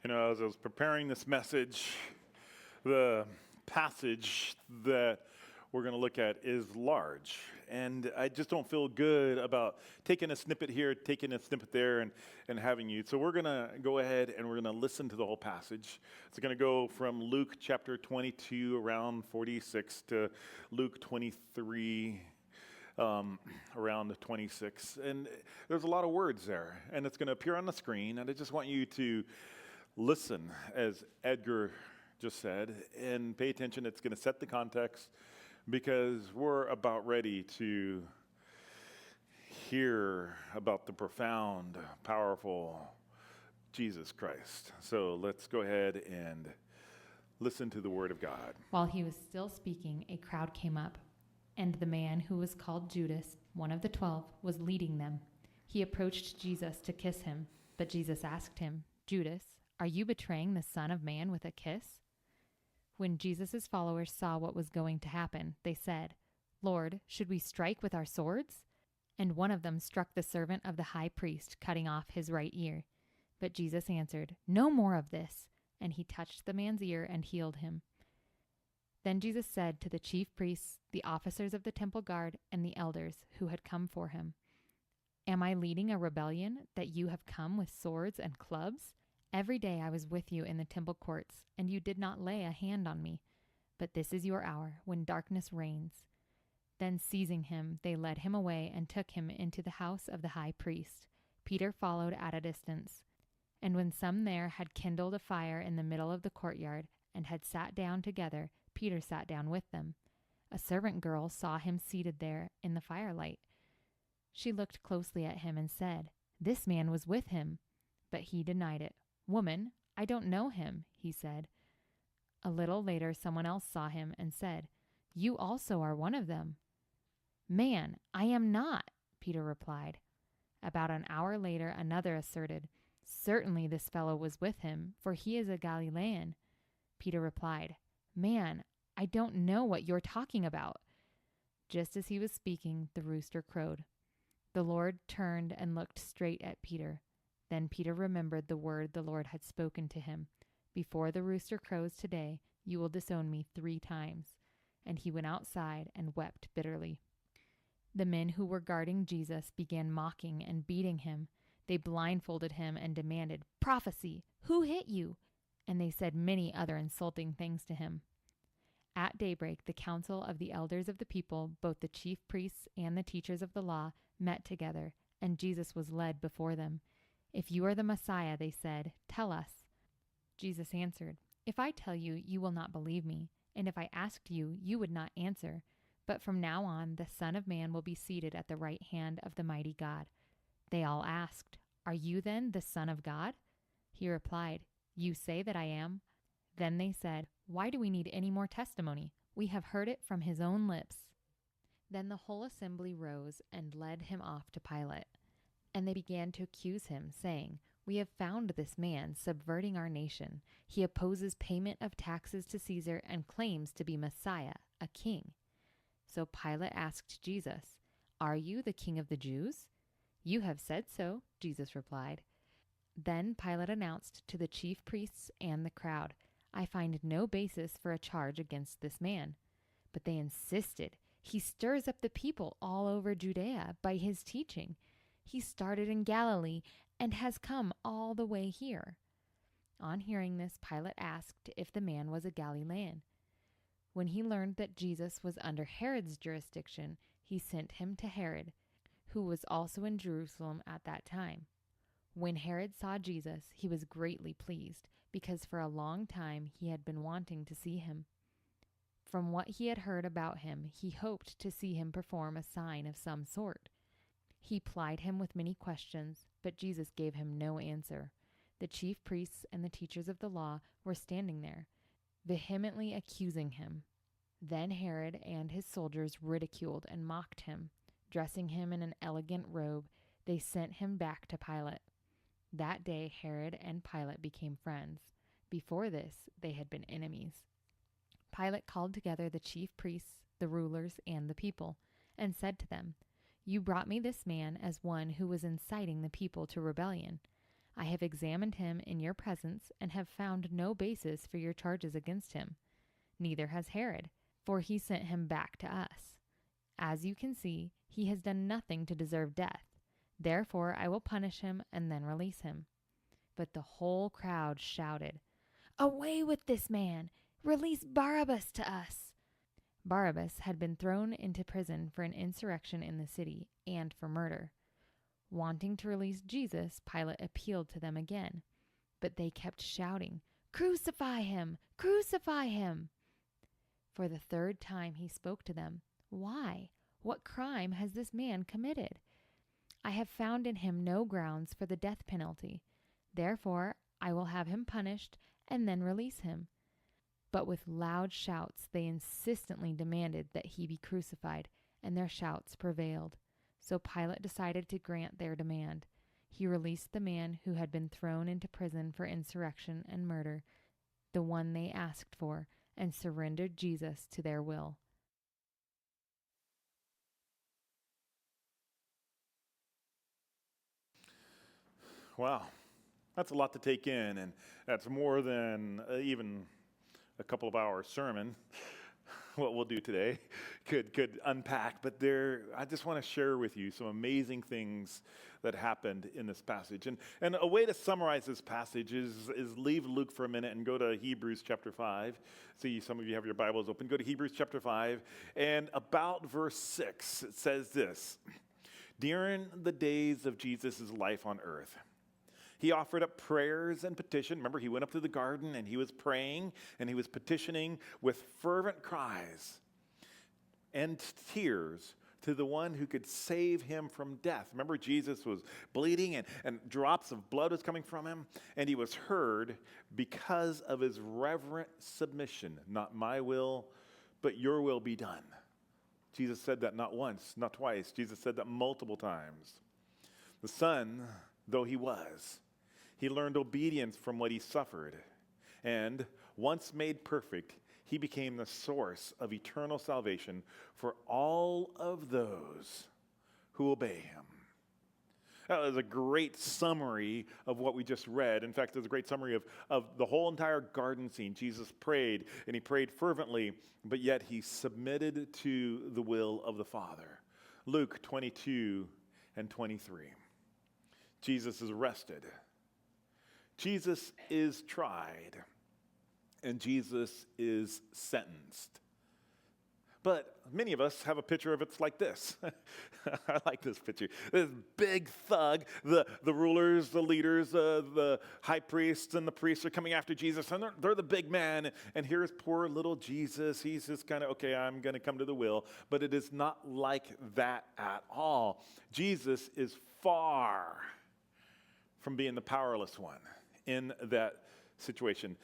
As I was preparing this message, the passage that we're going to look at is large. And I just don't feel good about taking a snippet here, taking a snippet there, and having you. So we're going to go ahead and we're going to listen to the whole passage. It's going to go from Luke chapter 22, around 46, to Luke 23, around 26. And there's a lot of words there. And it's going to appear on the screen. And I just want you to listen, as Edgar just said, and pay attention. It's going to set the context because we're about ready to hear about the profound, powerful Jesus Christ. So let's go ahead and listen to the word of God. While he was still speaking, a crowd came up, and the man who was called Judas, one of the 12, was leading them. He approached Jesus to kiss him, but Jesus asked him, "Judas, are you betraying the Son of Man with a kiss?" When Jesus' followers saw what was going to happen, they said, "Lord, should we strike with our swords?" And one of them struck the servant of the high priest, cutting off his right ear. But Jesus answered, "No more of this." And he touched the man's ear and healed him. Then Jesus said to the chief priests, the officers of the temple guard, and the elders who had come for him, "Am I leading a rebellion that you have come with swords and clubs? Every day I was with you in the temple courts, and you did not lay a hand on me. But this is your hour, when darkness reigns." Then seizing him, they led him away and took him into the house of the high priest. Peter followed at a distance. And when some there had kindled a fire in the middle of the courtyard, and had sat down together, Peter sat down with them. A servant girl saw him seated there in the firelight. She looked closely at him and said, "This man was with him." But he denied it. "Woman, I don't know him," he said. A little later, someone else saw him and said, "You also are one of them." "Man, I am not," Peter replied. About an hour later, another asserted, "Certainly this fellow was with him, for he is a Galilean." Peter replied, "Man, I don't know what you're talking about." Just as he was speaking, the rooster crowed. The Lord turned and looked straight at Peter. Then Peter remembered the word the Lord had spoken to him. "Before the rooster crows today, you will disown me 3 times." And he went outside and wept bitterly. The men who were guarding Jesus began mocking and beating him. They blindfolded him and demanded, "Prophecy, who hit you?" And they said many other insulting things to him. At daybreak, the council of the elders of the people, both the chief priests and the teachers of the law, met together, and Jesus was led before them. "If you are the Messiah," they said, "tell us." Jesus answered, "If I tell you, you will not believe me, and if I asked you, you would not answer. But from now on, the Son of Man will be seated at the right hand of the mighty God." They all asked, "Are you then the Son of God?" He replied, "You say that I am." Then they said, "Why do we need any more testimony? We have heard it from his own lips." Then the whole assembly rose and led him off to Pilate. And they began to accuse him, saying, "We have found this man subverting our nation. He opposes payment of taxes to Caesar and claims to be Messiah, a king." So Pilate asked Jesus, "Are you the king of the Jews?" "You have said so," Jesus replied. Then Pilate announced to the chief priests and the crowd, "I find no basis for a charge against this man." But they insisted, "He stirs up the people all over Judea by his teaching. He started in Galilee and has come all the way here." On hearing this, Pilate asked if the man was a Galilean. When he learned that Jesus was under Herod's jurisdiction, he sent him to Herod, who was also in Jerusalem at that time. When Herod saw Jesus, he was greatly pleased, because for a long time he had been wanting to see him. From what he had heard about him, he hoped to see him perform a sign of some sort. He plied him with many questions, but Jesus gave him no answer. The chief priests and the teachers of the law were standing there, vehemently accusing him. Then Herod and his soldiers ridiculed and mocked him. Dressing him in an elegant robe, they sent him back to Pilate. That day Herod and Pilate became friends. Before this, they had been enemies. Pilate called together the chief priests, the rulers, and the people, and said to them, "You brought me this man as one who was inciting the people to rebellion. I have examined him in your presence and have found no basis for your charges against him. Neither has Herod, for he sent him back to us. As you can see, he has done nothing to deserve death. Therefore, I will punish him and then release him." But the whole crowd shouted, "Away with this man! Release Barabbas to us!" Barabbas had been thrown into prison for an insurrection in the city and for murder. Wanting to release Jesus, Pilate appealed to them again, but they kept shouting, "Crucify him! Crucify him!" For the third time he spoke to them. "Why? What crime has this man committed? I have found in him no grounds for the death penalty. Therefore, I will have him punished and then release him." But with loud shouts, they insistently demanded that he be crucified, and their shouts prevailed. So Pilate decided to grant their demand. He released the man who had been thrown into prison for insurrection and murder, the one they asked for, and surrendered Jesus to their will. Wow, that's a lot to take in, and that's more than even a couple of hours sermon. What we'll do today could unpack, but I just want to share with you some amazing things that happened in this passage. And a way to summarize this passage is leave Luke for a minute and go to Hebrews chapter 5. See, some of you have your Bibles open. Go to Hebrews chapter 5, and about verse 6, it says this: "During the days of Jesus' life on earth, he offered up prayers and petition." Remember, he went up to the garden and he was praying and he was petitioning with fervent cries and tears to the one who could save him from death. Remember, Jesus was bleeding and drops of blood was coming from him, and he was heard because of his reverent submission. "Not my will, but your will be done." Jesus said that not once, not twice. Jesus said that multiple times. The Son, though he was, he learned obedience from what he suffered. And once made perfect, he became the source of eternal salvation for all of those who obey him. That was a great summary of what we just read. In fact, there's a great summary of the whole entire garden scene. Jesus prayed, and he prayed fervently, but yet he submitted to the will of the Father. Luke 22 and 23. Jesus is arrested. Jesus is tried, and Jesus is sentenced. But many of us have a picture of it's like this. I like this picture. This big thug, the rulers, the leaders, the high priests and the priests are coming after Jesus, and they're the big man. And here's poor little Jesus. He's just kind of, okay, I'm going to come to the will. But it is not like that at all. Jesus is far from being the powerless one in that situation.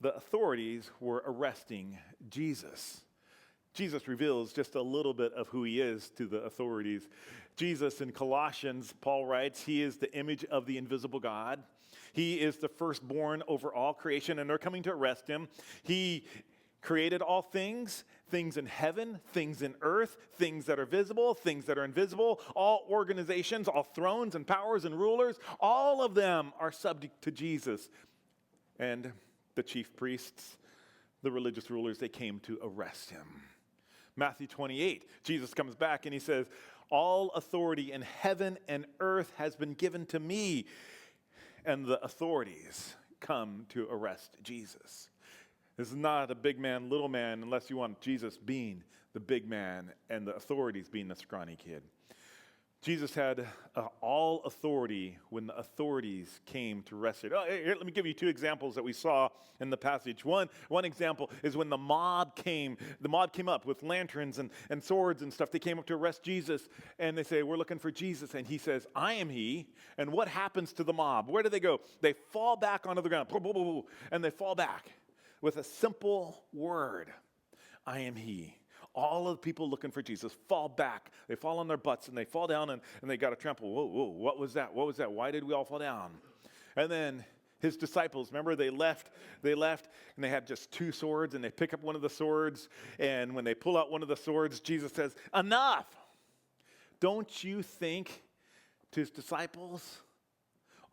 The authorities were arresting Jesus. Jesus reveals just a little bit of who he is to the authorities. Jesus, in Colossians, Paul writes, he is the image of the invisible God. He is the firstborn over all creation, and they're coming to arrest him. He created all things, things in heaven, things in earth, things that are visible, things that are invisible, all organizations, all thrones and powers and rulers, all of them are subject to Jesus. And the chief priests, the religious rulers, they came to arrest him. Matthew 28, Jesus comes back and he says, "All authority in heaven and earth has been given to me." And the authorities come to arrest Jesus. This is not a big man, little man, unless you want Jesus being the big man and the authorities being the scrawny kid. Jesus had all authority when the authorities came to arrest him. Here, let me give you two examples that we saw in the passage. One example is when the mob came up with lanterns and swords and stuff. They came up to arrest Jesus, and they say, "We're looking for Jesus." And he says, "I am he." And what happens to the mob? Where do they go? They fall back onto the ground, and they fall back with a simple word: "I am he." All of the people looking for Jesus fall back. They fall on their butts and they fall down and they got to trample. Whoa, what was that? What was that? Why did we all fall down? And then his disciples, remember, they left and they had just two swords, and they pick up one of the swords, and when they pull out one of the swords, Jesus says, "Enough." Don't you think to his disciples,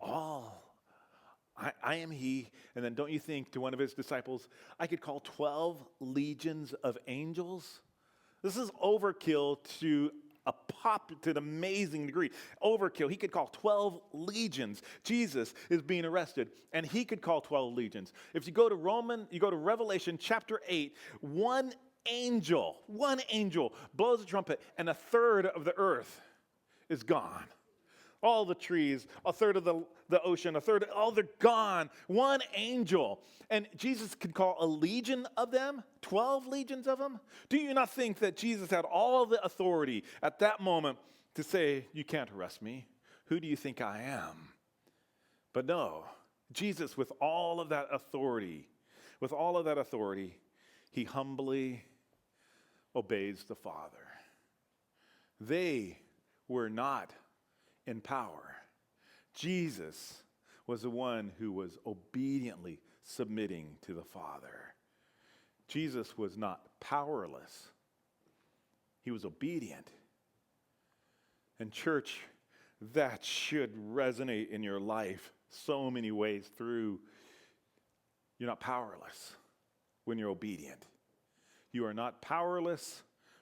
all I am he. And then don't you think to one of his disciples, I could call 12 legions of angels? This is overkill to an amazing degree. Overkill. He could call 12 legions. Jesus is being arrested, and he could call 12 legions. If you go to Revelation chapter 8, one angel blows a trumpet, and a third of the earth is gone. All the trees, a third of the ocean, they're gone. One angel. And Jesus could call a legion of them, 12 legions of them. Do you not think that Jesus had all the authority at that moment to say, you can't arrest me? Who do you think I am? But no, Jesus, with all of that authority, he humbly obeys the Father. They were not in power. Jesus was the one who was obediently submitting to the Father. Jesus was not powerless. He was obedient. And church, that should resonate in your life so many ways through. You're not powerless when you're obedient. You are not powerless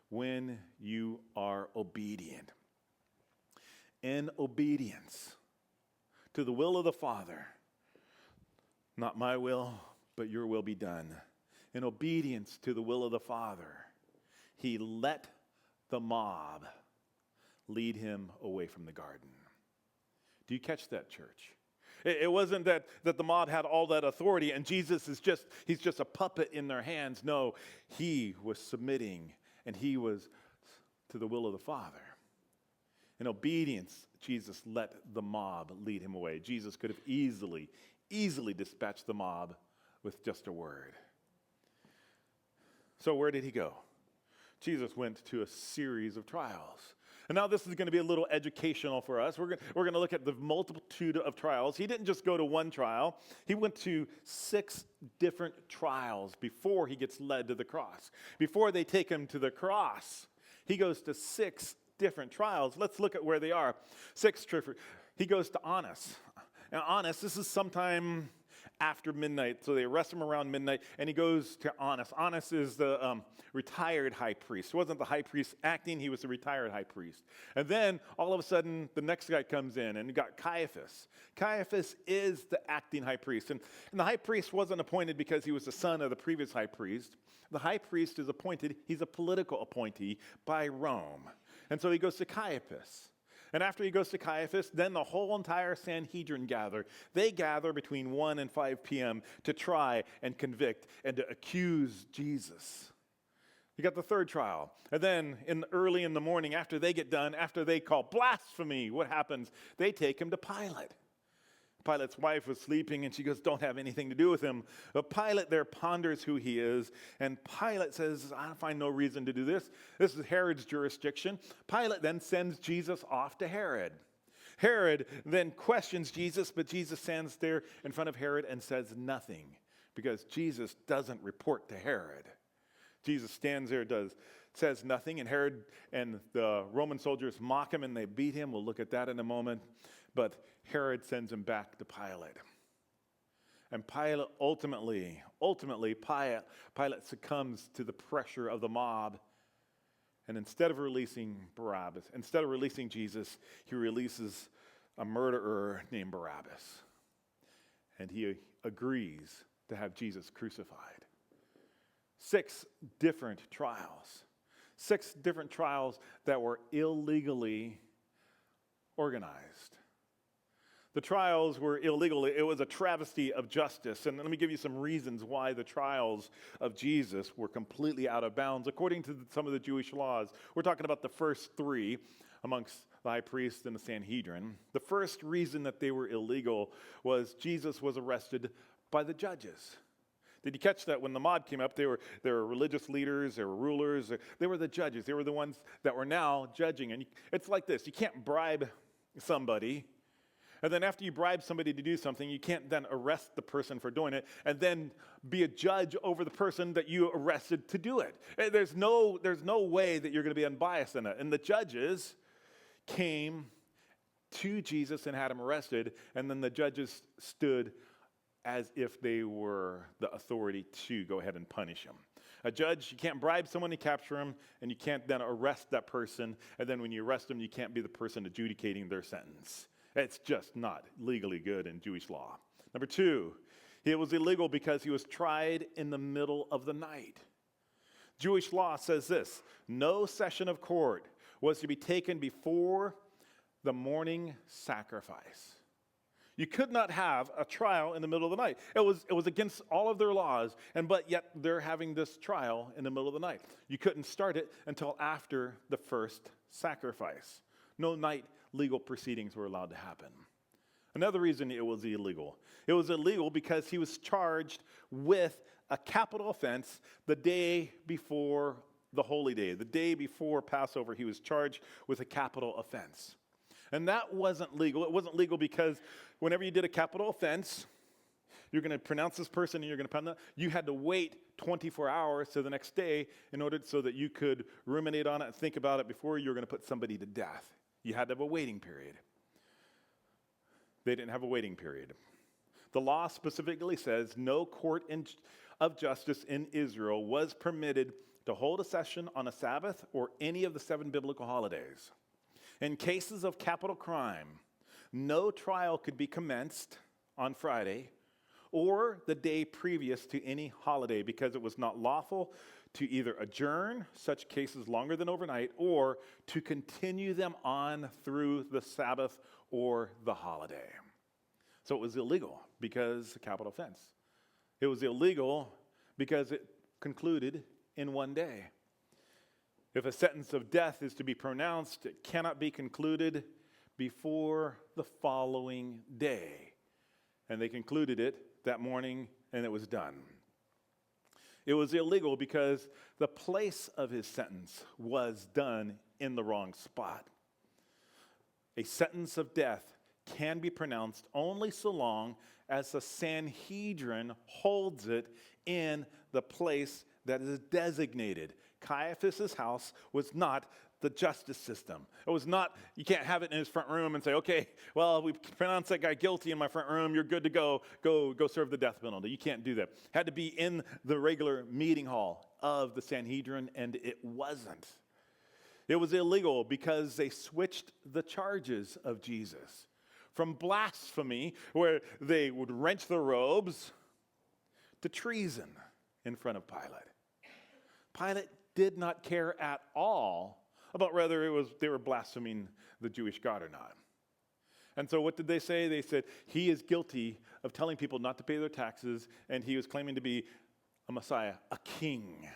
when you are obedient. In obedience to the will of the Father, not my will, but your will be done. In obedience to the will of the Father, he let the mob lead him away from the garden. Do you catch that, church? It wasn't that the mob had all that authority and Jesus he's just a puppet in their hands. No, he was submitting and he was to the will of the Father. In obedience, Jesus let the mob lead him away. Jesus could have easily dispatched the mob with just a word. So where did he go? Jesus went to a series of trials. And now this is going to be a little educational for us. We're going to look at the multitude of trials. He didn't just go to one trial. He went to 6 different trials before he gets led to the cross. Before they take him to the cross, he goes to 6 different trials. Let's look at where they are. 6 different. He goes to Annas. Now, Annas, this is sometime after midnight, so they arrest him around midnight, and he goes to Annas. Annas is the retired high priest. He wasn't the high priest acting, he was the retired high priest. And then, all of a sudden, the next guy comes in, and you got Caiaphas. Caiaphas is the acting high priest, and the high priest wasn't appointed because he was the son of the previous high priest. The high priest is appointed, he's a political appointee by Rome. And so he goes to Caiaphas. And after he goes to Caiaphas, then the whole entire Sanhedrin gather. They gather between 1 and 5 p.m. to try and convict and to accuse Jesus. You got the 3rd trial. And then early in the morning, after they get done, after they call blasphemy, what happens? They take him to Pilate. Pilate's wife was sleeping, and she goes, don't have anything to do with him. But Pilate there ponders who he is, and Pilate says, I find no reason to do this. This is Herod's jurisdiction. Pilate then sends Jesus off to Herod. Herod then questions Jesus, but Jesus stands there in front of Herod and says nothing, because Jesus doesn't report to Herod. Jesus stands there, says nothing, and Herod and the Roman soldiers mock him, and they beat him. We'll look at that in a moment. But Herod sends him back to Pilate. And Pilate ultimately, Pilate succumbs to the pressure of the mob. And instead of releasing Jesus, he releases a murderer named Barabbas. And he agrees to have Jesus crucified. 6 different trials. 6 different trials that were illegally organized. The trials were illegal. It was a travesty of justice. And let me give you some reasons why the trials of Jesus were completely out of bounds. According to some of the Jewish laws, we're talking about the first 3 amongst the high priest and the Sanhedrin. The first reason that they were illegal was Jesus was arrested by the judges. Did you catch that? When the mob came up, they were religious leaders, they were rulers, they were the judges. They were the ones that were now judging. And it's like this. You can't bribe somebody. And then after you bribe somebody to do something, you can't then arrest the person for doing it and then be a judge over the person that you arrested to do it. There's no way that you're going to be unbiased in it. And the judges came to Jesus and had him arrested, and then the judges stood as if they were the authority to go ahead and punish him. A judge, you can't bribe someone to capture him, and you can't then arrest that person, and then when you arrest them, you can't be the person adjudicating their sentence. It's just not legally good in Jewish law. Number two, it was illegal because he was tried in the middle of the night. Jewish law says this: no session of court was to be taken before the morning sacrifice. You could not have a trial in the middle of the night. It was against all of their laws, but yet they're having this trial in the middle of the night. You couldn't start it until after the first sacrifice. No night legal proceedings were allowed to happen. Another reason it was illegal. It was illegal because he was charged with a capital offense the day before the holy day. The day before Passover, he was charged with a capital offense. And that wasn't legal. It wasn't legal because whenever you did a capital offense, you're going to pronounce this person and you're going to pound that. You had to wait 24 hours to the next day in order so that you could ruminate on it and think about it before you were going to put somebody to death. You had to have a waiting period. They didn't have a waiting period. The law specifically says no court of justice in Israel was permitted to hold a session on a Sabbath or any of the 7 biblical holidays. In cases of capital crime, no trial could be commenced on Friday or the day previous to any holiday because it was not lawful to either adjourn such cases longer than overnight or to continue them on through the Sabbath or the holiday. So it was illegal because of capital offense. It was illegal because it concluded in one day. If a sentence of death is to be pronounced, it cannot be concluded before the following day. And they concluded it that morning, and it was done. It was illegal because the place of his sentence was done in the wrong spot. A sentence of death can be pronounced only so long as the Sanhedrin holds it in the place that is designated. Caiaphas' house was not the justice system. It was not, you can't have it in his front room and say, okay, well, we pronounced that guy guilty in my front room, you're good to go serve the death penalty. You can't do that. It had to be in the regular meeting hall of the Sanhedrin, and it wasn't. It was illegal because they switched the charges of Jesus from blasphemy, where they would wrench their robes, to treason in front of Pilate. Pilate did not care at all about whether they were blaspheming the Jewish God or not. And so what did they say? They said he is guilty of telling people not to pay their taxes, and he was claiming to be a Messiah, a king.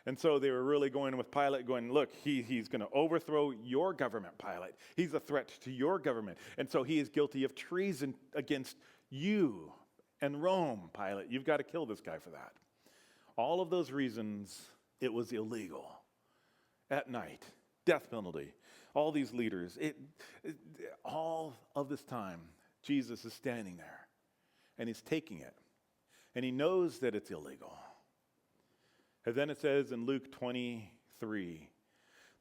And so they were really going with Pilate, going, look, he's going to overthrow your government, Pilate. He's a threat to your government. And so he is guilty of treason against you and Rome, Pilate. You've got to kill this guy for that. All of those reasons, it was illegal. At night, death penalty, all these leaders, all of this time, Jesus is standing there, and he's taking it, and he knows that it's illegal. And then it says in Luke 23,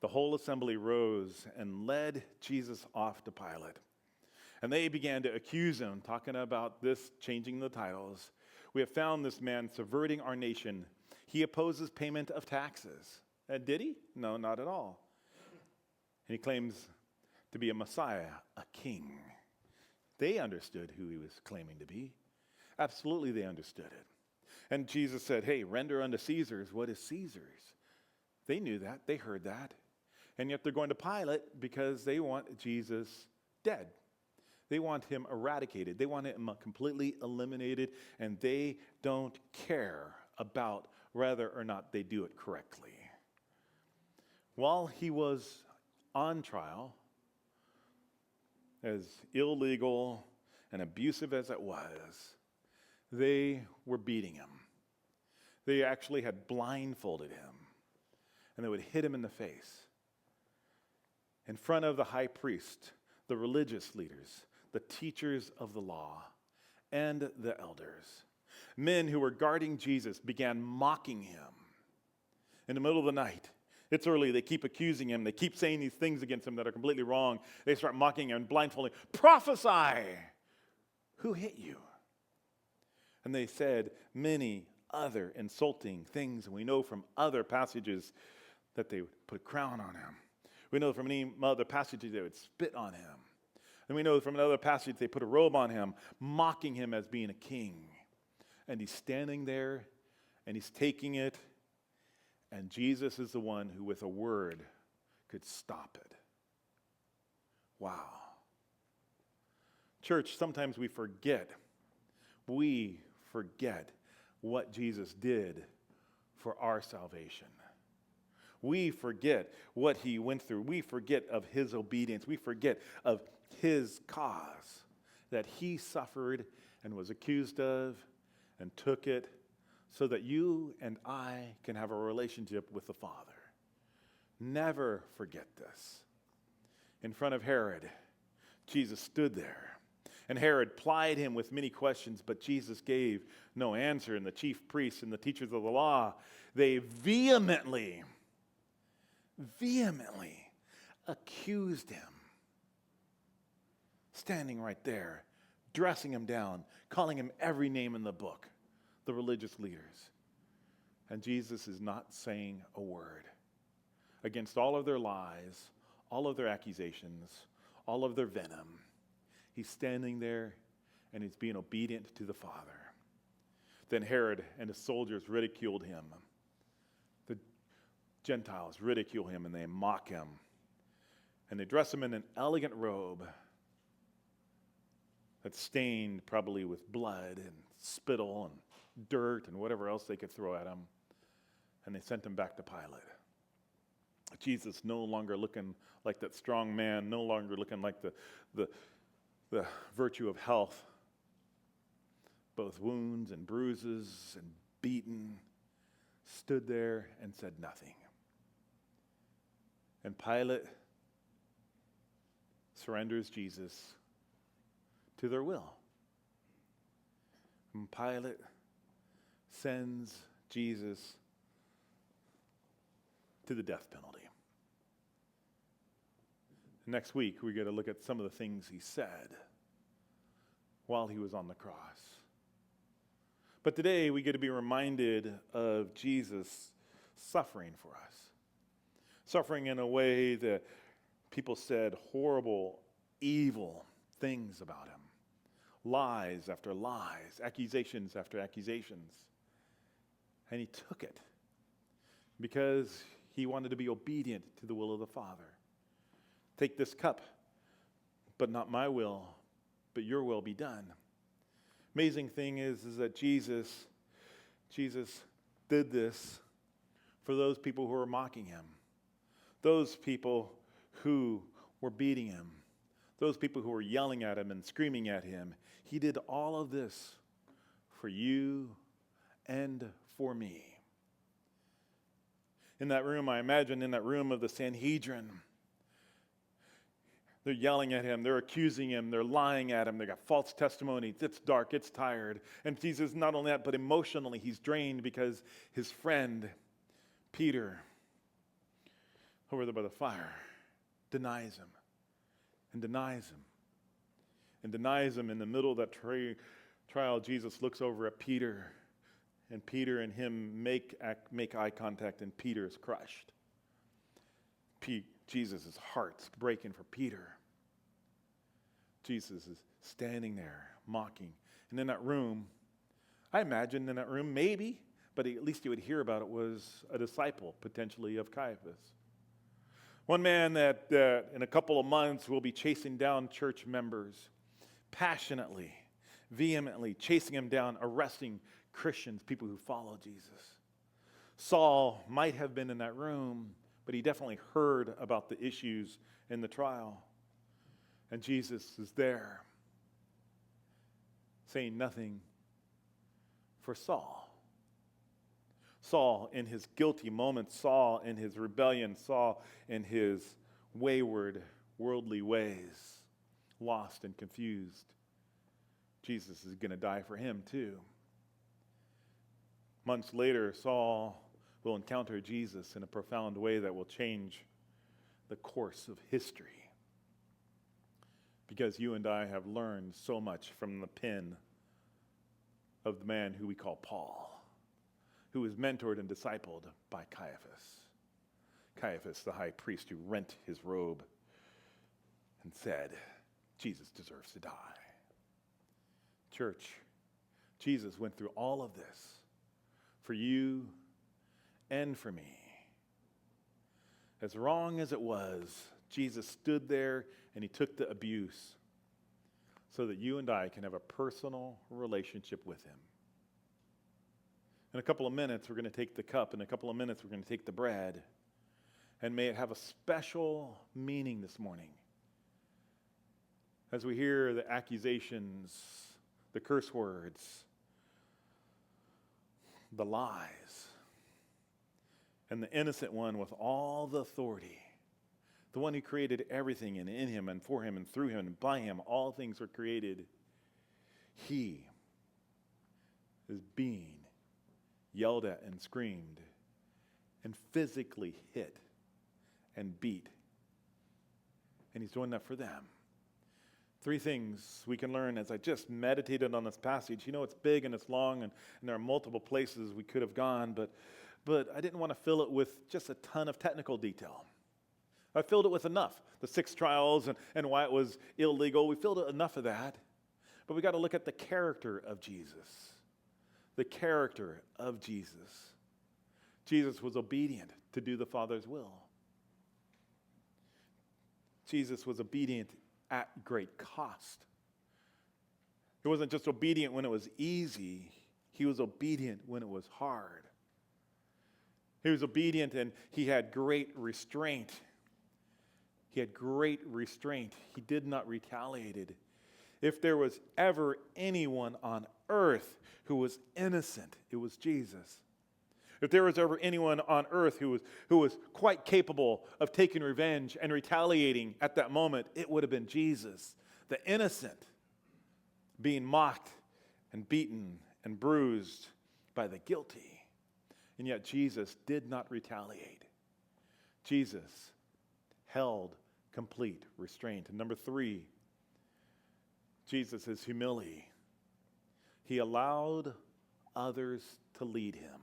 the whole assembly rose and led Jesus off to Pilate. And they began to accuse him, talking about this, changing the titles. We have found this man subverting our nation. He opposes payment of taxes. And did he? No, not at all. And he claims to be a Messiah, a king. They understood who he was claiming to be. Absolutely, they understood it. And Jesus said, hey, render unto Caesar's what is Caesar's. They knew that. They heard that. And yet they're going to Pilate because they want Jesus dead. They want him eradicated. They want him completely eliminated, and they don't care about whether or not they do it correctly. While he was on trial, as illegal and abusive as it was, they were beating him. They actually had blindfolded him, and they would hit him in the face. In front of the high priest, the religious leaders, the teachers of the law, and the elders. Men who were guarding Jesus began mocking him in the middle of the night. It's early. They keep accusing him. They keep saying these things against him that are completely wrong. They start mocking him and blindfolding. Prophesy! Who hit you? And they said many other insulting things. And we know from other passages that they would put a crown on him. We know from any other passages they would spit on him. And we know from another passage they put a robe on him, mocking him as being a king. And he's standing there, and he's taking it, and Jesus is the one who with a word could stop it. Wow. Church, sometimes we forget what Jesus did for our salvation. We forget what he went through. We forget of his obedience. We forget of his cause, that he suffered and was accused of and took it so that you and I can have a relationship with the Father. Never forget this. In front of Herod, Jesus stood there. And Herod plied him with many questions, but Jesus gave no answer. And the chief priests and the teachers of the law, they vehemently accused him. Standing right there, dressing him down, calling him every name in the book, the religious leaders. And Jesus is not saying a word against all of their lies, all of their accusations, all of their venom. He's standing there and he's being obedient to the Father. Then Herod and his soldiers ridiculed him. The Gentiles ridicule him and they mock him. And they dress him in an elegant robe that's stained probably with blood and spittle and dirt and whatever else they could throw at him. And they sent him back to Pilate. Jesus no longer looking like that strong man, no longer looking like the virtue of health, both wounds and bruises and beaten, stood there and said nothing. And Pilate surrenders Jesus to their will. And Pilate sends Jesus to the death penalty. Next week, we're going to look at some of the things he said while he was on the cross. But today, we get to be reminded of Jesus suffering for us. Suffering in a way that people said horrible, evil things about him. Lies after lies, accusations after accusations. And he took it because he wanted to be obedient to the will of the Father. Take this cup, but not my will, but your will be done. Amazing thing is that Jesus did this for those people who were mocking him, those people who were beating him, those people who were yelling at him and screaming at him. He did all of this for you and for me. In that room, I imagine in that room of the Sanhedrin, they're yelling at him, they're accusing him, they're lying at him, they got false testimony, it's dark, it's tired. And Jesus, not only that, but emotionally, he's drained because his friend, Peter, over there by the fire, denies him and denies him and denies him. In the middle of that trial, Jesus looks over at Peter, and Peter and him make eye contact, and Peter is crushed. Jesus' heart's breaking for Peter. Jesus is standing there, mocking. And in that room, I imagine in that room, maybe, but at least you would hear about it, was a disciple, potentially, of Caiaphas. One man that in a couple of months will be chasing down church members, passionately, vehemently chasing them down, arresting Christians, people who follow Jesus. Saul might have been in that room, but he definitely heard about the issues in the trial. And Jesus is there, saying nothing for Saul. Saul in his guilty moments, Saul in his rebellion, Saul in his wayward, worldly ways, lost and confused. Jesus is going to die for him too. Months later, Saul will encounter Jesus in a profound way that will change the course of history. Because you and I have learned so much from the pen of the man who we call Paul, who was mentored and discipled by Caiaphas. Caiaphas, the high priest who rent his robe and said, Jesus deserves to die. Church, Jesus went through all of this for you and for me. As wrong as it was, Jesus stood there and he took the abuse so that you and I can have a personal relationship with him. In a couple of minutes, we're going to take the cup. In a couple of minutes, we're going to take the bread. And may it have a special meaning this morning as we hear the accusations, the curse words, the lies, and the innocent one with all the authority, the one who created everything, and in him and for him and through him and by him all things were created. He is being yelled at and screamed and physically hit and beat. And he's doing that for them. 3 things we can learn as I just meditated on this passage. You know, it's big and it's long, and there are multiple places we could have gone, but I didn't want to fill it with just a ton of technical detail. I filled it with enough. The 6 trials and why it was illegal. We filled it enough of that. But we got to look at the character of Jesus. The character of Jesus. Jesus was obedient to do the Father's will. Jesus was obedient at great cost. He wasn't just obedient when it was easy. He was obedient when it was hard. He was obedient and he had great restraint. He had great restraint. He did not retaliate. If there was ever anyone on earth who was innocent, it was Jesus. If there was ever anyone on earth who was quite capable of taking revenge and retaliating at that moment, it would have been Jesus, the innocent, being mocked and beaten and bruised by the guilty. And yet Jesus did not retaliate. Jesus held complete restraint. And number 3, Jesus' humility. He allowed others to lead him.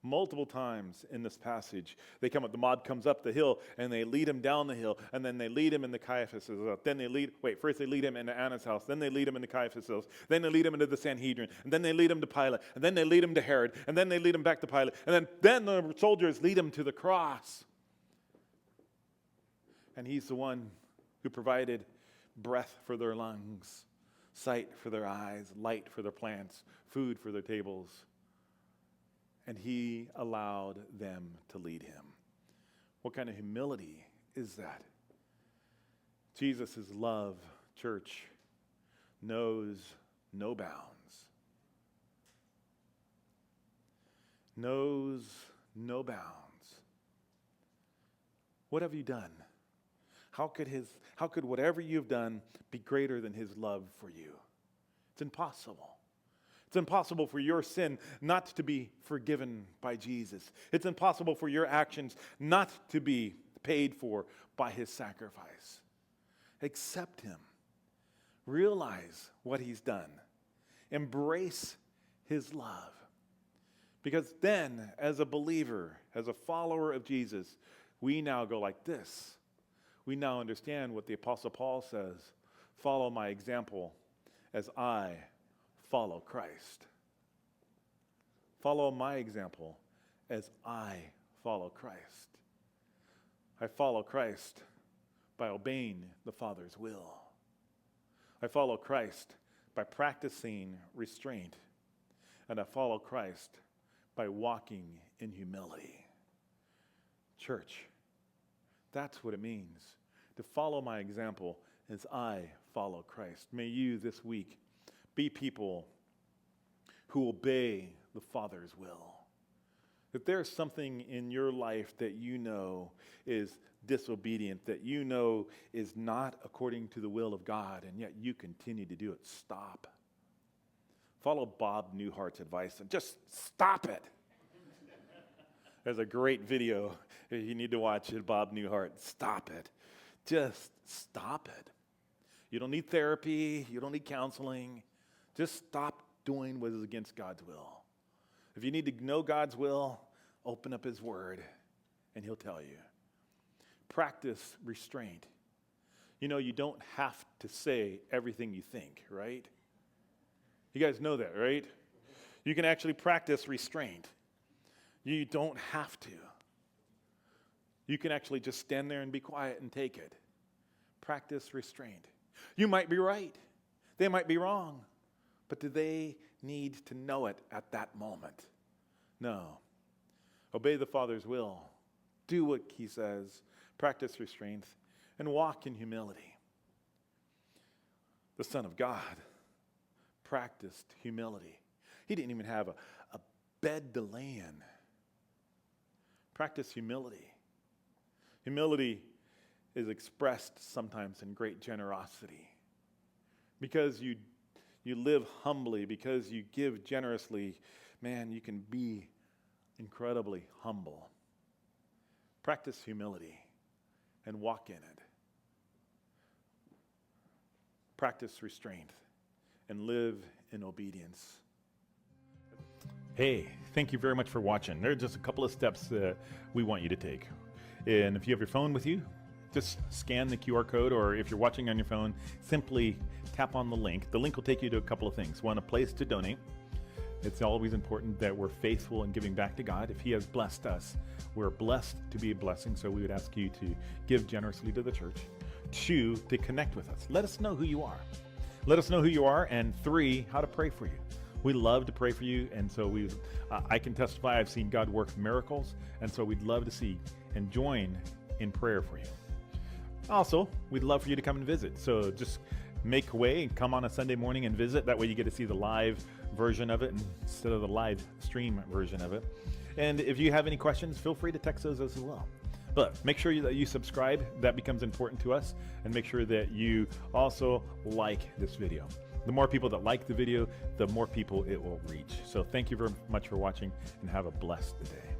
Multiple times in this passage, the mob comes up the hill, and they lead him down the hill, and then they lead him into Caiaphas' house. First they lead him into Annas' house, then they lead him into Caiaphas' house, then they lead him into the Sanhedrin, and then they lead him to Pilate, and then they lead him to Herod, and then they lead him back to Pilate, and then the soldiers lead him to the cross. And he's the one who provided breath for their lungs, sight for their eyes, light for their plants, food for their tables. And he allowed them to lead him. What kind of humility is that? Jesus' love, church, knows no bounds. Knows no bounds. What have you done? How could whatever you've done be greater than his love for you? It's impossible. It's impossible for your sin not to be forgiven by Jesus. It's impossible for your actions not to be paid for by his sacrifice. Accept him. Realize what he's done. Embrace his love. Because then, as a believer, as a follower of Jesus, we now go like this. We now understand what the Apostle Paul says. Follow my example as I follow Christ. Follow my example as I follow Christ. I follow Christ by obeying the Father's will. I follow Christ by practicing restraint. And I follow Christ by walking in humility. Church, that's what it means to follow my example as I follow Christ. May you this week be people who obey the Father's will. If there's something in your life that you know is disobedient, that you know is not according to the will of God, and yet you continue to do it, stop. Follow Bob Newhart's advice and just stop it. There's a great video you need to watch it, Bob Newhart. Stop it. Just stop it. You don't need therapy. You don't need counseling. Just stop doing what is against God's will. If you need to know God's will, open up his word and he'll tell you. Practice restraint. You know, you don't have to say everything you think, right? You guys know that, right? You can actually practice restraint. You don't have to. You can actually just stand there and be quiet and take it. Practice restraint. You might be right. They might be wrong. But do they need to know it at that moment? No. Obey the Father's will. Do what he says. Practice restraint. And walk in humility. The Son of God practiced humility. He didn't even have a bed to lay in. Practice humility. Humility is expressed sometimes in great generosity. Because you live humbly, because you give generously, man, you can be incredibly humble. Practice humility and walk in it. Practice restraint and live in obedience. Hey, thank you very much for watching. There are just a couple of steps that we want you to take. And if you have your phone with you, just scan the QR code, or if you're watching on your phone, simply tap on the link. The link will take you to a couple of things. One, a place to donate. It's always important that we're faithful in giving back to God. If he has blessed us, we're blessed to be a blessing, so we would ask you to give generously to the church. 2, to connect with us. Let us know who you are. Let us know who you are. And 3, how to pray for you. We love to pray for you, and so I can testify I've seen God work miracles, and so we'd love to see and join in prayer for you. Also, we'd love for you to come and visit. So just make way and come on a Sunday morning and visit. That way you get to see the live version of it instead of the live stream version of it. And if you have any questions, feel free to text those as well. But make sure that you subscribe. That becomes important to us. And make sure that you also like this video. The more people that like the video, the more people it will reach. So thank you very much for watching, and have a blessed day.